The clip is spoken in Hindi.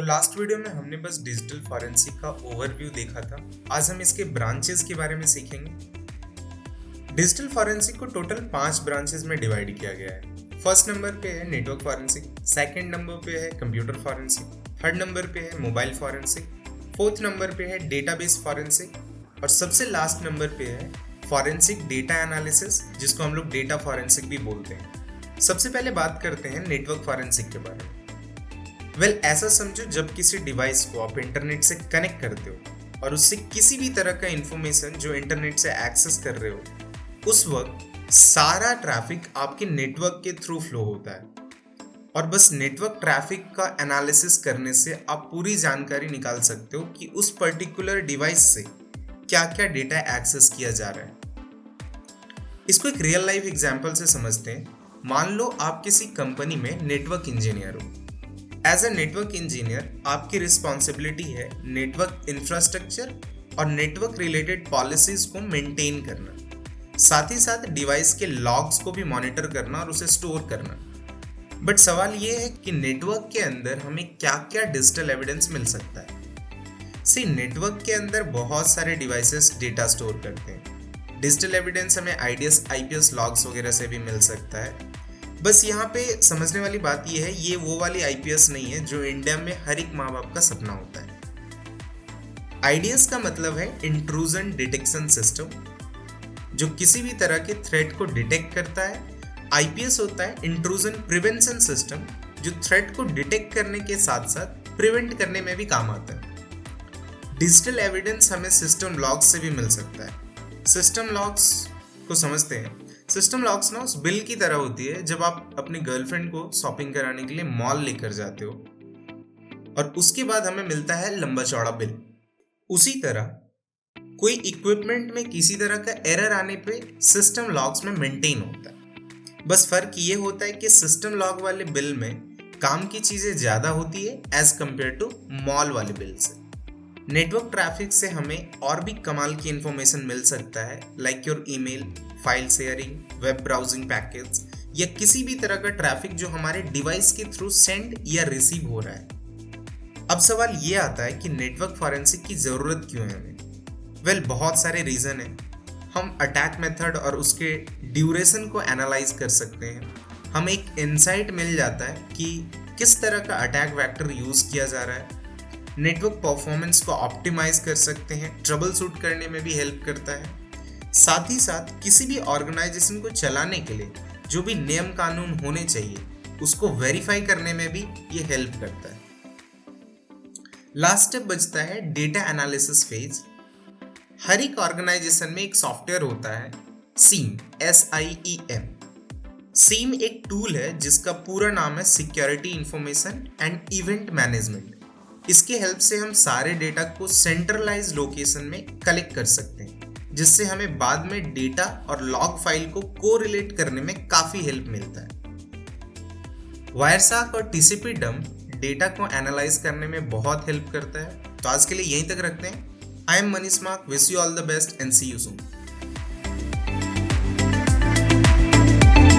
लास्ट वीडियो में हमने बस डिजिटल फॉरेंसिक का ओवरव्यू देखा था। आज हम इसके ब्रांचेस के बारे में सीखेंगे। डिजिटल फॉरेंसिक को टोटल 5 ब्रांचेस में डिवाइड किया गया है। फर्स्ट नंबर पे है नेटवर्क फॉरेंसिक, सेकंड नंबर पे है कंप्यूटर फॉरेंसिक, थर्ड नंबर पे है मोबाइल फॉरेंसिक, फोर्थ नंबर पे है डेटाबेस फॉरेंसिक और सबसे लास्ट नंबर पे है फॉरेंसिक डेटा एनालिसिस, जिसको हम लोग डेटा फॉरेंसिक भी बोलते हैं। सबसे पहले बात करते हैं नेटवर्क फॉरेंसिक के बारे में। ऐसा समझो, जब किसी डिवाइस को आप इंटरनेट से कनेक्ट करते हो और उससे किसी भी तरह का इंफॉर्मेशन जो इंटरनेट से एक्सेस कर रहे हो, उस वक्त सारा ट्रैफिक आपके नेटवर्क के थ्रू फ्लो होता है और बस नेटवर्क ट्रैफिक का एनालिसिस करने से आप पूरी जानकारी निकाल सकते हो कि उस पर्टिकुलर डिवाइस से क्या क्या डेटा एक्सेस किया जा रहा है। इसको एक रियल लाइफ एग्जांपल से समझते हैं। मान लो आप किसी कंपनी में नेटवर्क इंजीनियर हो। एज अ नेटवर्क इंजीनियर आपकी रिस्पॉन्सिबिलिटी है नेटवर्क इंफ्रास्ट्रक्चर और नेटवर्क रिलेटेड पॉलिसीज को मेंटेन करना, साथ ही साथ डिवाइस के लॉग्स को भी मॉनिटर करना और उसे स्टोर करना। बट सवाल ये है कि नेटवर्क के अंदर हमें क्या क्या डिजिटल एविडेंस मिल सकता है। नेटवर्क के अंदर बहुत सारे डिवाइसेस डेटा स्टोर करते हैं। डिजिटल एविडेंस हमें आईपीएस लॉग्स वगैरह से भी मिल सकता है। बस यहाँ पे समझने वाली बात यह है, ये वो वाली आईपीएस नहीं है जो इंडिया में हर एक माँ बाप का सपना होता है। आईडीएस का मतलब है इंट्रूजन डिटेक्शन सिस्टम, जो किसी भी तरह के थ्रेट को डिटेक्ट करता है। आईपीएस होता है इंट्रूजन प्रिवेंशन सिस्टम, जो थ्रेट को डिटेक्ट करने के साथ साथ प्रिवेंट करने में भी काम आता है। डिजिटल एविडेंस हमें सिस्टम लॉग्स से भी मिल सकता है। सिस्टम लॉग्स को समझते हैं। सिस्टम लॉग्स ना उस बिल की तरह होती है जब आप अपनी गर्लफ्रेंड को शॉपिंग कराने के लिए मॉल लेकर जाते हो और उसके बाद हमें मिलता है लंबा चौड़ा बिल। उसी तरह कोई इक्विपमेंट में किसी तरह का एरर आने पे सिस्टम लॉग्स में मेंटेन होता है। बस फर्क ये होता है कि सिस्टम लॉग वाले बिल में काम की चीजें ज्यादा होती है एज कंपेयर टू मॉल वाले बिल से। नेटवर्क ट्रैफिक से हमें और भी कमाल की इंफॉर्मेशन मिल सकता है, like your email, file sharing, web browsing package या किसी भी तरह का ट्रैफिक जो हमारे डिवाइस के थ्रू सेंड या रिसीव हो रहा है। अब सवाल ये आता है कि नेटवर्क फॉरेंसिक की जरूरत क्यों है हमें। बहुत सारे रीजन है। हम अटैक मेथड और उसके ड्यूरेशन को एनालाइज कर सकते हैं। हमें एक इंसाइट मिल जाता है कि किस तरह का अटैक वेक्टर यूज किया जा रहा है। नेटवर्क परफॉर्मेंस को ऑप्टिमाइज कर सकते हैं, ट्रबल शूट करने में भी हेल्प करता है। साथ ही साथ किसी भी ऑर्गेनाइजेशन को चलाने के लिए जो भी नियम कानून होने चाहिए उसको वेरीफाई करने में भी ये हेल्प करता है। लास्ट स्टेप बचता है डेटा एनालिसिस फेज। हर एक ऑर्गेनाइजेशन में एक सॉफ्टवेयर होता है सीम, SIEM। सीम एक टूल है जिसका पूरा नाम है security information and event management. इसके हेल्प से हम सारे डेटा को सेंट्रलाइज लोकेशन में कलेक्ट कर सकते हैं, जिससे हमें बाद में डेटा और लॉग फाइल को कोरिलेट करने में काफी हेल्प मिलता है। वायरसाक और TCP डंप डेटा को एनालाइज करने में बहुत हेल्प करता है। तो आज के लिए यहीं तक रखते हैं। I am Manish Mark, wish you all the best and see you soon.